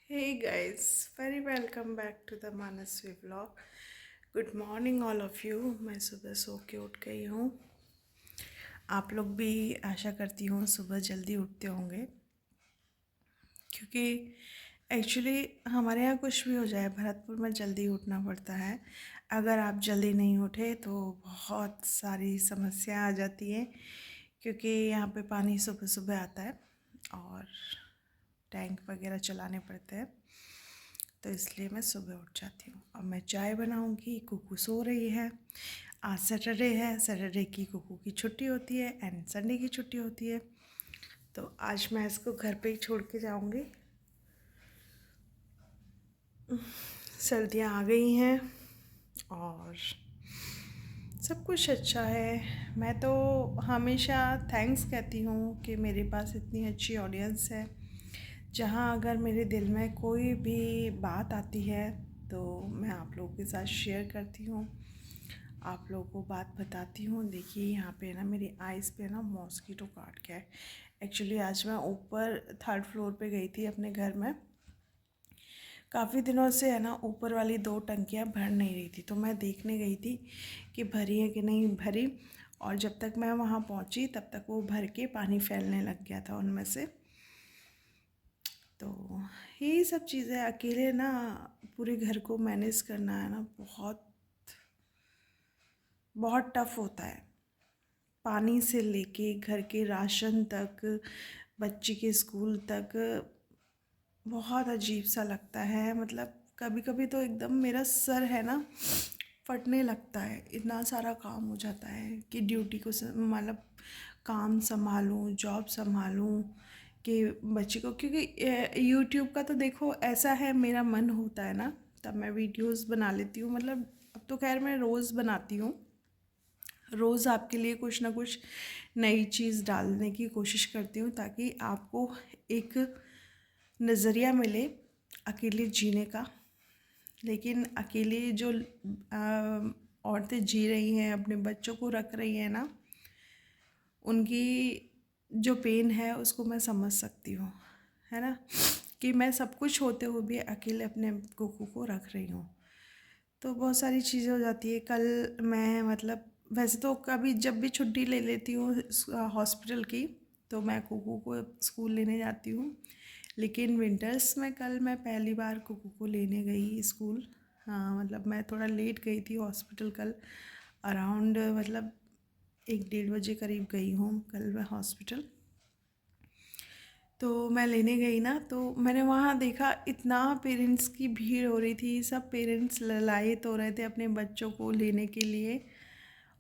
Hey guys, very welcome back to the Manasvi vlog. Good morning all of you. मैं सुबह सो के उठ गई हूँ। आप लोग भी आशा करती हूँ सुबह जल्दी उठते होंगे, क्योंकि एक्चुअली हमारे यहाँ कुछ भी हो जाए भरतपुर में जल्दी उठना पड़ता है। अगर आप जल्दी नहीं उठे तो बहुत सारी समस्या आ जाती है, क्योंकि यहाँ पे पानी सुबह सुबह आता है और टैंक वगैरह चलाने पड़ते हैं। तो इसलिए मैं सुबह उठ जाती हूँ। अब मैं चाय बनाऊँगी। कुकू सो रही है। आज सैटरडे है। सैटरडे की कुकू की छुट्टी होती है एंड संडे की छुट्टी होती है। तो आज मैं इसको घर पे ही छोड़ के जाऊँगी। सर्दियाँ आ गई हैं और सब कुछ अच्छा है। मैं तो हमेशा थैंक्स कहती हूँ कि मेरे पास इतनी अच्छी ऑडियंस है। जहाँ अगर मेरे दिल में कोई भी बात आती है तो मैं आप लोगों के साथ शेयर करती हूँ, आप लोगों को बात बताती हूँ। देखिए यहाँ पे ना मेरी आइज़ पे ना मॉस्किटो काट गया है। एक्चुअली आज मैं ऊपर 3rd फ्लोर पे गई थी अपने घर में। काफ़ी दिनों से है ना ऊपर वाली 2 टंकियाँ भर नहीं रही थी, तो मैं देखने गई थी कि भरी है कि नहीं भरी। और जब तक मैं वहाँ पहुँची तब तक वो भर के पानी फैलने लग गया था उनमें से। तो यही सब चीज़ें अकेले ना पूरे घर को मैनेज करना है ना, बहुत बहुत टफ़ होता है। पानी से लेके घर के राशन तक, बच्चे के स्कूल तक, बहुत अजीब सा लगता है। मतलब कभी कभी तो एकदम मेरा सर है ना फटने लगता है, इतना सारा काम हो जाता है कि ड्यूटी को मतलब काम संभालूं, जॉब संभालूं कि बच्चे को, क्योंकि यूट्यूब का तो देखो ऐसा है, मेरा मन होता है ना तब मैं वीडियोस बना लेती हूँ। मतलब अब तो खैर मैं रोज़ बनाती हूँ, रोज़ आपके लिए कुछ ना कुछ नई चीज़ डालने की कोशिश करती हूँ ताकि आपको एक नज़रिया मिले अकेले जीने का। लेकिन अकेले जो औरतें जी रही हैं, अपने बच्चों को रख रही हैं ना, उनकी जो पेन है उसको मैं समझ सकती हूँ, है ना, कि मैं सब कुछ होते हुए भी अकेले अपने कुकू को रख रही हूँ। तो बहुत सारी चीज़ें हो जाती है। कल मैं मतलब वैसे तो कभी जब भी छुट्टी ले लेती हूँ हॉस्पिटल की तो मैं कुकू को स्कूल लेने जाती हूँ, लेकिन विंटर्स में कल मैं पहली बार कुकू को लेने गई स्कूल। हाँ, मतलब मैं थोड़ा लेट गई थी हॉस्पिटल कल, अराउंड मतलब 1-1:30 बजे करीब गई हूँ कल मैं हॉस्पिटल। तो मैं लेने गई ना, तो मैंने वहाँ देखा इतना पेरेंट्स की भीड़ हो रही थी। सब पेरेंट्स ललायत हो रहे थे अपने बच्चों को लेने के लिए,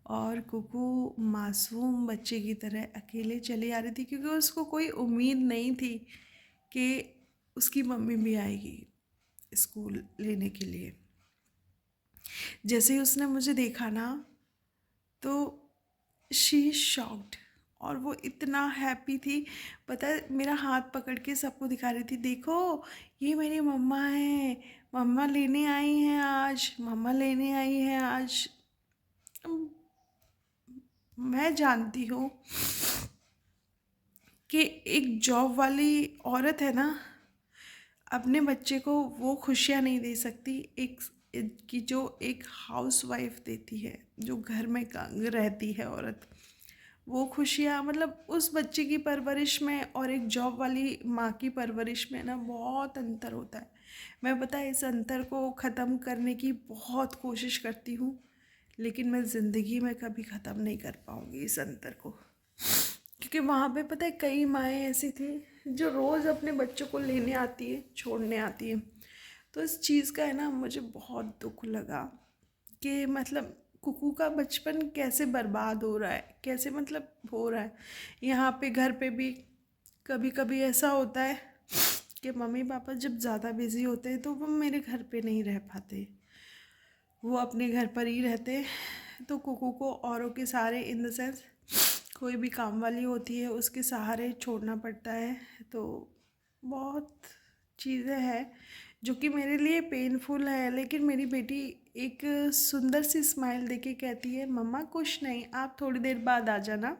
और कुकू मासूम बच्चे की तरह अकेले चली आ रही थी, क्योंकि उसको कोई उम्मीद नहीं थी कि उसकी मम्मी भी आएगी स्कूल लेने के लिए। जैसे ही उसने मुझे देखा ना तो शी शॉक्ड, और वो इतना हैप्पी थी। पता है, मेरा हाथ पकड़ के सबको दिखा रही थी, देखो ये मेरी मम्मा है, मम्मा लेने आई हैं आज, मम्मा लेने आई हैं आज। मैं जानती हूँ कि एक जॉब वाली औरत है ना, अपने बच्चे को वो खुशियाँ नहीं दे सकती एक कि जो एक हाउस वाइफ देती है, जो घर में रहती है औरत। वो खुशियाँ मतलब उस बच्चे की परवरिश में और एक जॉब वाली माँ की परवरिश में ना बहुत अंतर होता है। मैं पता है इस अंतर को ख़त्म करने की बहुत कोशिश करती हूँ, लेकिन मैं ज़िंदगी में कभी ख़त्म नहीं कर पाऊँगी इस अंतर को। क्योंकि वहाँ पे पता है कई माएँ ऐसी थी जो रोज़ अपने बच्चों को लेने आती है, छोड़ने आती है। तो इस चीज़ का है ना मुझे बहुत दुख लगा कि मतलब कुकू का बचपन कैसे बर्बाद हो रहा है, कैसे मतलब हो रहा है। यहाँ पे घर पे भी कभी कभी ऐसा होता है कि मम्मी पापा जब ज़्यादा बिज़ी होते हैं तो वो मेरे घर पे नहीं रह पाते, वो अपने घर पर ही रहते। तो कुकू को औरों के सहारे, इन द सेंस कोई भी काम वाली होती है उसके सहारे छोड़ना पड़ता है। तो बहुत चीज़ें हैं जो कि मेरे लिए पेनफुल है। लेकिन मेरी बेटी एक सुंदर सी स्माइल देके कहती है, मम्मा कुछ नहीं, आप थोड़ी देर बाद आ जाना,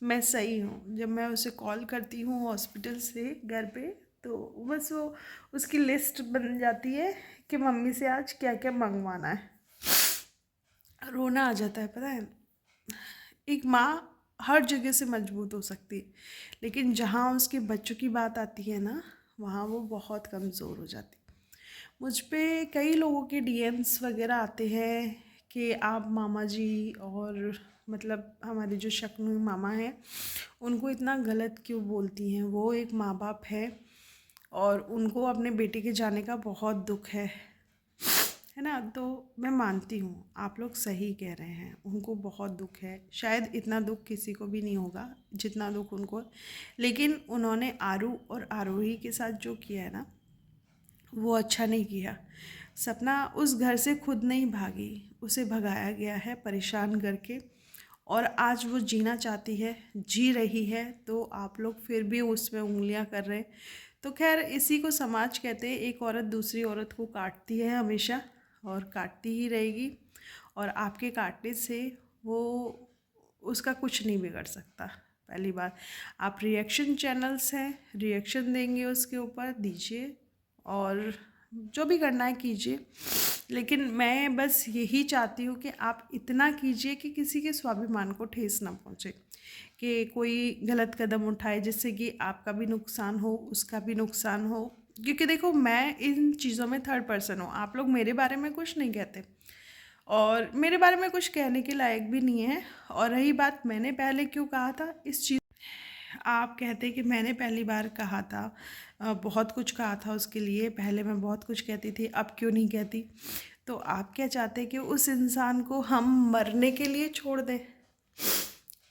मैं सही हूँ। जब मैं उसे कॉल करती हूँ हॉस्पिटल से घर पे तो बस वो उसकी लिस्ट बन जाती है कि मम्मी से आज क्या क्या मंगवाना है। रोना आ जाता है, पता है। एक माँ हर जगह से मजबूत हो सकती है, लेकिन जहाँ उसके बच्चों की बात आती है ना, वहाँ वो बहुत कमज़ोर हो जाती है। मुझ पे कई लोगों के डीएम्स वगैरह आते हैं कि आप मामा जी और मतलब हमारे जो शक्नू मामा हैं उनको इतना गलत क्यों बोलती हैं, वो एक माँ बाप है और उनको अपने बेटे के जाने का बहुत दुख है ना। तो मैं मानती हूँ आप लोग सही कह रहे हैं, उनको बहुत दुख है, शायद इतना दुख किसी को भी नहीं होगा जितना दुख उनको है। लेकिन उन्होंने आरू और आरोही के साथ जो किया है ना, वो अच्छा नहीं किया। सपना उस घर से खुद नहीं भागी, उसे भगाया गया है परेशान करके, और आज वो जीना चाहती है, जी रही है, तो आप लोग फिर भी उसमें उंगलियां कर रहे हैं। तो खैर इसी को समाज कहते हैं, एक औरत दूसरी औरत को काटती है हमेशा और काटती ही रहेगी, और आपके काटने से वो उसका कुछ नहीं बिगड़ सकता। पहली बात, आप रिएक्शन चैनल्स हैं, रिएक्शन देंगे उसके ऊपर दीजिए और जो भी करना है कीजिए, लेकिन मैं बस यही चाहती हूँ कि आप इतना कीजिए कि किसी के स्वाभिमान को ठेस ना पहुँचे, कि कोई गलत कदम उठाए जिससे कि आपका भी नुकसान हो, उसका भी नुकसान हो। क्योंकि देखो मैं इन चीज़ों में थर्ड पर्सन हूँ, आप लोग मेरे बारे में कुछ नहीं कहते और मेरे बारे में कुछ कहने के लायक भी नहीं है। और रही बात मैंने पहले क्यों कहा था इस चीज़, आप कहते कि मैंने पहली बार कहा था, बहुत कुछ कहा था उसके लिए, पहले मैं बहुत कुछ कहती थी, अब क्यों नहीं कहती। तो आप क्या चाहते कि उस इंसान को हम मरने के लिए छोड़ दें,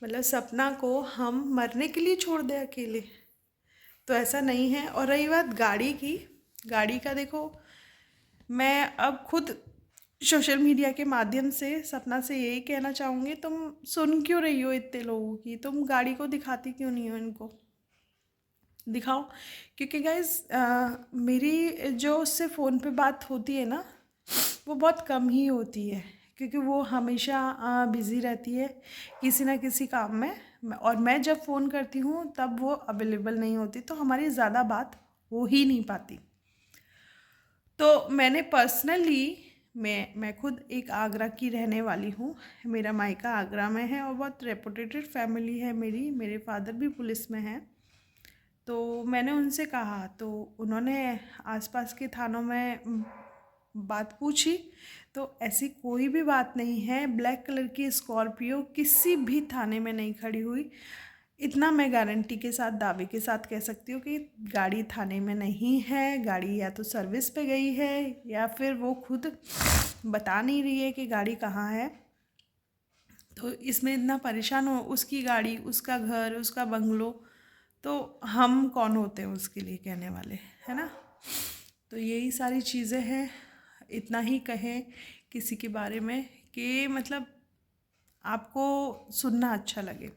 मतलब सपना को हम मरने के लिए छोड़ दें अकेले? तो ऐसा नहीं है। और रही बात गाड़ी की, गाड़ी का देखो, मैं अब खुद सोशल मीडिया के माध्यम से सपना से यही कहना चाहूँगी, तुम सुन क्यों रही हो इतने लोगों की, तुम गाड़ी को दिखाती क्यों नहीं हो, इनको दिखाओ। क्योंकि गाइज मेरी जो उससे फ़ोन पे बात होती है ना, वो बहुत कम ही होती है, क्योंकि वो हमेशा बिज़ी रहती है किसी ना किसी काम में, और मैं जब फ़ोन करती हूँ तब वो अवेलेबल नहीं होती, तो हमारी ज़्यादा बात हो ही नहीं पाती। तो मैंने पर्सनली, मैं खुद एक आगरा की रहने वाली हूँ, मेरा मायका आगरा में है और बहुत रेपुटेटेड फैमिली है मेरी, मेरे फादर भी पुलिस में हैं। तो मैंने उनसे कहा तो उन्होंने आसपास के थानों में बात पूछी, तो ऐसी कोई भी बात नहीं है, ब्लैक कलर की स्कॉर्पियो किसी भी थाने में नहीं खड़ी हुई। इतना मैं गारंटी के साथ, दावे के साथ कह सकती हूँ कि गाड़ी थाने में नहीं है, गाड़ी या तो सर्विस पे गई है या फिर वो खुद बता नहीं रही है कि गाड़ी कहाँ है। तो इसमें इतना परेशान हो, उसकी गाड़ी, उसका घर, उसका बंगलो, तो हम कौन होते हैं उसके लिए कहने वाले, है ना। तो यही सारी चीज़ें हैं, इतना ही कहें किसी के बारे में कि मतलब आपको सुनना अच्छा लगे।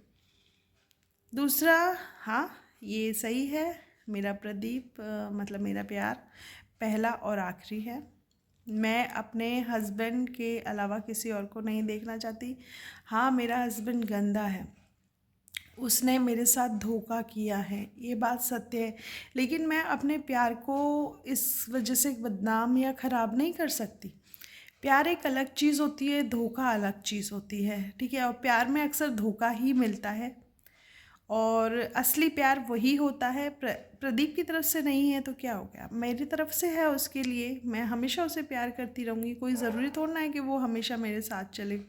दूसरा, हाँ ये सही है, मेरा प्रदीप मतलब मेरा प्यार पहला और आखिरी है। मैं अपने हस्बैंड के अलावा किसी और को नहीं देखना चाहती। हाँ मेरा हस्बैंड गंदा है, उसने मेरे साथ धोखा किया है, ये बात सत्य है, लेकिन मैं अपने प्यार को इस वजह से बदनाम या ख़राब नहीं कर सकती। प्यार एक अलग चीज़ होती है, धोखा अलग चीज़ होती है, ठीक है। और प्यार में अक्सर धोखा ही मिलता है, और असली प्यार वही होता है। प्रदीप की तरफ से नहीं है तो क्या हो गया, मेरी तरफ से है, उसके लिए मैं हमेशा उसे प्यार करती रहूँगी। कोई ज़रूरी थोड़ा ना है कि वो हमेशा मेरे साथ चले।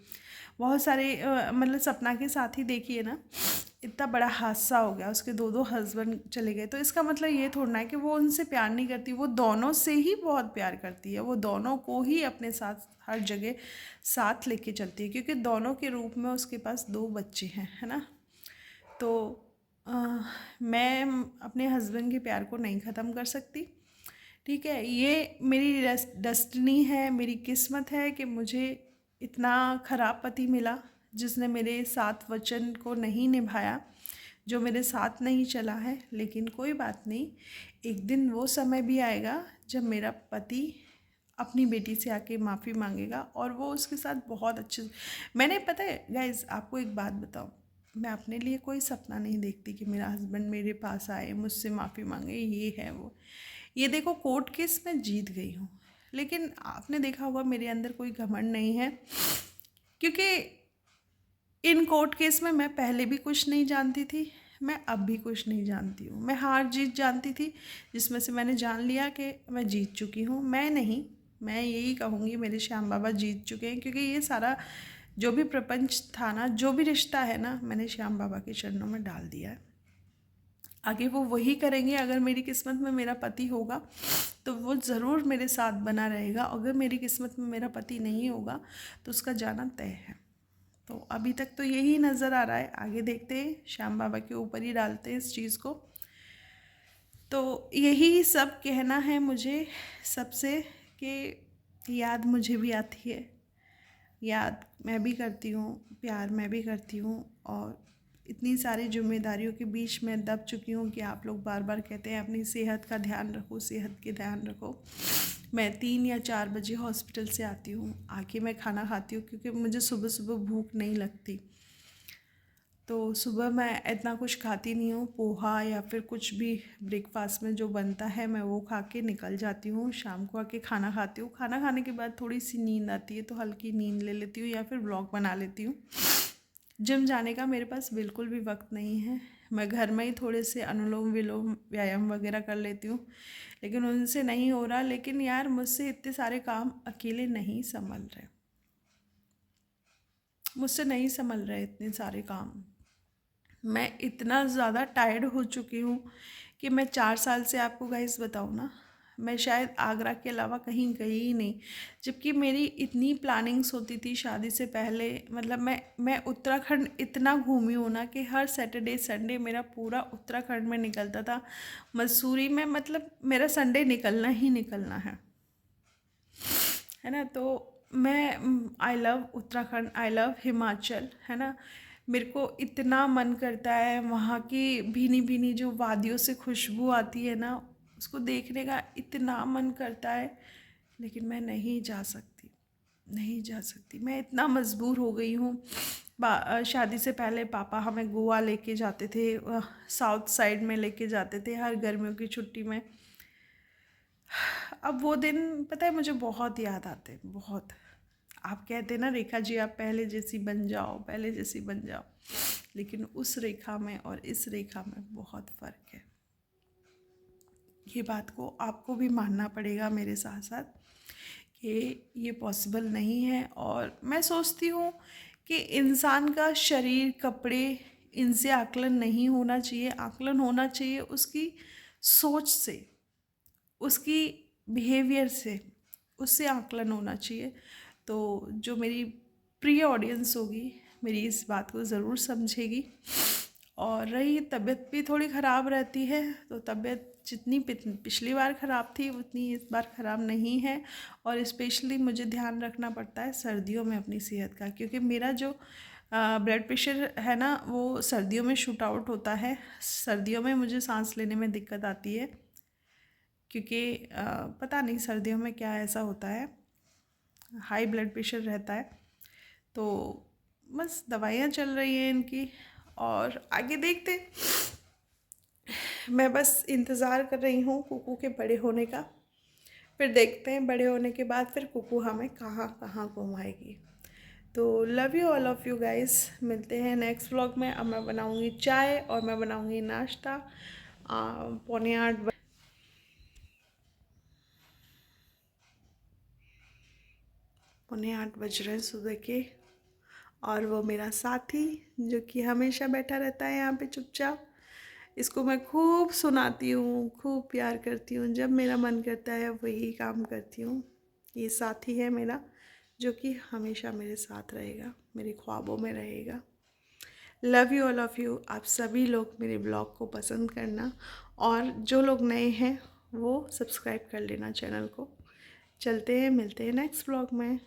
बहुत सारे मतलब सपना के साथ ही देखिए ना, इतना बड़ा हादसा हो गया, उसके दो दो हस्बैंड चले गए, तो इसका मतलब ये थोड़ा है कि वो उनसे प्यार नहीं करती, वो दोनों से ही बहुत प्यार करती है, वो दोनों को ही अपने साथ हर जगह साथ लेके चलती है, क्योंकि दोनों के रूप में उसके पास दो बच्चे हैं, है ना। तो अ, मैं अपने हस्बैंड के प्यार को नहीं ख़त्म कर सकती, ठीक है। ये मेरी डेस्टिनी है, मेरी किस्मत है कि मुझे इतना ख़राब पति मिला जिसने मेरे साथ वचन को नहीं निभाया, जो मेरे साथ नहीं चला है। लेकिन कोई बात नहीं, एक दिन वो समय भी आएगा जब मेरा पति अपनी बेटी से आके माफ़ी मांगेगा और वो उसके साथ बहुत अच्छे। मैंने, पता है गाइज आपको एक बात बताऊँ, मैं अपने लिए कोई सपना नहीं देखती कि मेरा हस्बैंड मेरे पास आए, मुझसे माफ़ी मांगे, ये है वो। ये देखो कोर्ट केस में जीत गई हूँ, लेकिन आपने देखा होगा मेरे अंदर कोई घमंड नहीं है, क्योंकि इन कोर्ट केस में मैं पहले भी कुछ नहीं जानती थी, मैं अब भी कुछ नहीं जानती हूँ। मैं हार जीत जानती थी, जिसमें से मैंने जान लिया कि मैं जीत चुकी हूँ। मैं नहीं, मैं यही कहूँगी मेरे श्याम बाबा जीत चुके हैं, क्योंकि ये सारा जो भी प्रपंच था ना, जो भी रिश्ता है ना, मैंने श्याम बाबा के चरणों में डाल दिया है। आगे वो वही करेंगे। अगर मेरी किस्मत में मेरा पति होगा तो वो ज़रूर मेरे साथ बना रहेगा, अगर मेरी किस्मत में मेरा पति नहीं होगा तो उसका जाना तय है। तो अभी तक तो यही नज़र आ रहा है, आगे देखते हैं, श्याम बाबा के ऊपर ही डालते हैं इस चीज़ को। तो यही सब कहना है मुझे सबसे, कि याद मुझे भी आती है, याद मैं भी करती हूँ, प्यार मैं भी करती हूँ, और इतनी सारी जिम्मेदारियों के बीच में दब चुकी हूँ कि आप लोग बार बार कहते हैं अपनी सेहत का ध्यान रखो, सेहत के ध्यान रखो। मैं 3 या 4 बजे हॉस्पिटल से आती हूँ, आके मैं खाना खाती हूँ, क्योंकि मुझे सुबह सुबह भूख नहीं लगती। तो सुबह मैं इतना कुछ खाती नहीं हूँ, पोहा या फिर कुछ भी ब्रेकफास्ट में जो बनता है मैं वो खा के निकल जाती हूँ। शाम को आके खाना खाती हूँ, खाना खाने के बाद थोड़ी सी नींद आती है तो हल्की नींद ले लेती हूँ या फिर व्लॉग बना लेती हूँ। जिम जाने का मेरे पास बिल्कुल भी वक्त नहीं है, मैं घर में ही थोड़े से अनुलोम विलोम व्यायाम वगैरह कर लेती हूँ, लेकिन उनसे नहीं हो रहा। लेकिन यार मुझसे इतने सारे काम अकेले नहीं संभल रहे, मुझसे नहीं संभल रहे इतने सारे काम। मैं इतना ज़्यादा टायर्ड हो चुकी हूँ कि मैं 4 साल से, आपको गाइस बताऊँ ना, मैं शायद आगरा के अलावा कहीं गई ही नहीं। जबकि मेरी इतनी प्लानिंग्स होती थी शादी से पहले, मतलब मैं उत्तराखंड इतना घूमी हूँ ना कि हर सैटरडे संडे मेरा पूरा उत्तराखंड में निकलता था, मसूरी में, मतलब मेरा संडे निकलना ही निकलना है ना। तो मैं I love Uttarakhand, I love Himachal, है ना। मेरे को इतना मन करता है वहाँ की भीनी भीनी जो वादियों से खुशबू आती है ना, उसको देखने का इतना मन करता है, लेकिन मैं नहीं जा सकती, नहीं जा सकती। मैं इतना मजबूर हो गई हूँ। शादी से पहले पापा हमें गोवा लेके जाते थे, साउथ साइड में लेके जाते थे हर गर्मियों की छुट्टी में। अब वो दिन पता है मुझे बहुत याद आते हैं, बहुत। आप कहते हैं ना रेखा जी आप पहले जैसी बन जाओ, पहले जैसी बन जाओ, लेकिन उस रेखा में और इस रेखा में बहुत फ़र्क है। ये बात को आपको भी मानना पड़ेगा मेरे साथ साथ कि ये पॉसिबल नहीं है। और मैं सोचती हूँ कि इंसान का शरीर, कपड़े, इनसे आकलन नहीं होना चाहिए, आकलन होना चाहिए उसकी सोच से, उसकी बिहेवियर से, उससे आकलन होना चाहिए। तो जो मेरी प्रिय ऑडियंस होगी मेरी इस बात को ज़रूर समझेगी। और रही तबीयत भी थोड़ी ख़राब रहती है, तो तबीयत जितनी पिछली बार ख़राब थी उतनी इस बार ख़राब नहीं है। और स्पेशली मुझे ध्यान रखना पड़ता है सर्दियों में अपनी सेहत का, क्योंकि मेरा जो ब्लड प्रेशर है ना वो सर्दियों में शूट आउट होता है। सर्दियों में मुझे सांस लेने में दिक्कत आती है, क्योंकि पता नहीं सर्दियों में क्या ऐसा होता है, हाई ब्लड प्रेशर रहता है। तो बस दवाइयाँ चल रही हैं इनकी, और आगे देखते। मैं बस इंतज़ार कर रही हूँ कुकू के बड़े होने का, फिर देखते हैं बड़े होने के बाद फिर कुकू हमें कहाँ कहाँ घुमाएगी। तो love you all of you guys, मिलते हैं नेक्स्ट व्लॉग में। अब मैं बनाऊँगी चाय और मैं बनाऊँगी नाश्ता। 8:45 बज रहे हैं सुबह के। और वो मेरा साथी जो कि हमेशा बैठा रहता है यहाँ पे चुपचाप, इसको मैं खूब सुनाती हूँ, खूब प्यार करती हूँ, जब मेरा मन करता है वही काम करती हूँ। ये साथी है मेरा जो कि हमेशा मेरे साथ रहेगा, मेरे ख्वाबों में रहेगा। Love you all of you. आप सभी लोग मेरे ब्लॉग को पसंद करना, और जो लोग नए हैं वो सब्सक्राइब कर लेना चैनल को। चलते हैं, मिलते हैं नेक्स्ट ब्लॉग में।